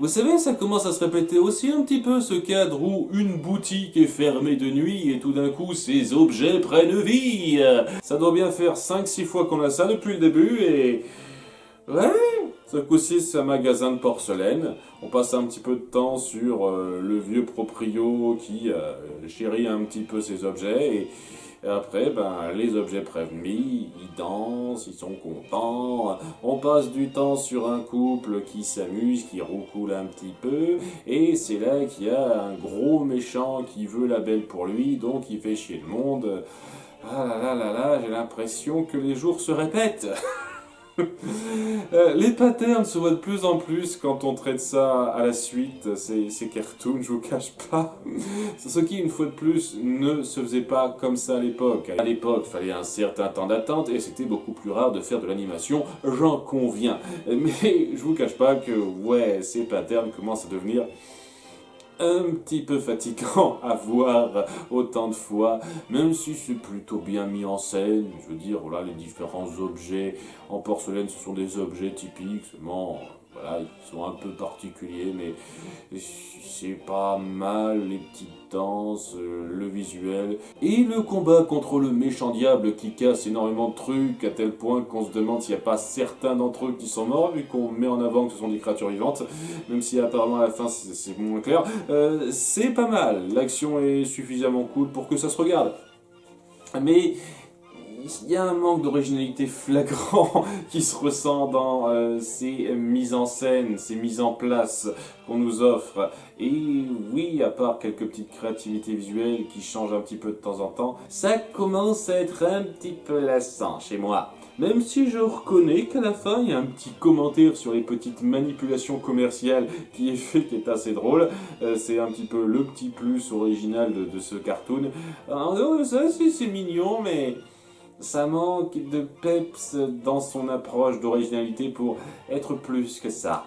Vous savez, ça commence à se répéter aussi un petit peu ce cadre où une boutique est fermée de nuit et tout d'un coup ses objets prennent vie. Ça doit bien faire 5-6 fois qu'on a ça depuis le début et... Ouais, ce coup-ci c'est un magasin de porcelaine. On passe un petit peu de temps sur le vieux proprio qui chérit un petit peu ses objets et après, ben, les objets prévenus, ils dansent, ils sont contents. On passe du temps sur un couple qui s'amuse, qui roucoule un petit peu. Et c'est là qu'il y a un gros méchant qui veut la belle pour lui, donc il fait chier le monde. Ah là là là là, j'ai l'impression que les jours se répètent. Les patterns se voient de plus en plus quand on traite ça à la suite, ces cartoons, je vous cache pas. C'est ce qui, une fois de plus, ne se faisait pas comme ça à l'époque. À l'époque, il fallait un certain temps d'attente et c'était beaucoup plus rare de faire de l'animation, j'en conviens. Mais je vous cache pas que, ouais, ces patterns commencent à devenir un petit peu fatigant à voir autant de fois, même si c'est plutôt bien mis en scène. Je veux dire, voilà, les différents objets en porcelaine, ce sont des objets typiques, seulement, voilà, ils sont un peu particuliers, mais c'est pas mal, les petites danses, le visuel, et le combat contre le méchant diable qui casse énormément de trucs, à tel point qu'on se demande s'il n'y a pas certains d'entre eux qui sont morts, vu qu'on met en avant que ce sont des créatures vivantes, même si apparemment à la fin c'est moins clair. C'est pas mal, l'action est suffisamment cool pour que ça se regarde. Mais il y a un manque d'originalité flagrant qui se ressent dans ces mises en scène, ces mises en place qu'on nous offre. Et oui, à part quelques petites créativités visuelles qui changent un petit peu de temps en temps, ça commence à être un petit peu lassant chez moi. Même si je reconnais qu'à la fin, il y a un petit commentaire sur les petites manipulations commerciales qui est fait, qui est assez drôle. C'est un petit peu le petit plus original de ce cartoon. Alors, ça, c'est mignon, mais ça manque de peps dans son approche d'originalité pour être plus que ça.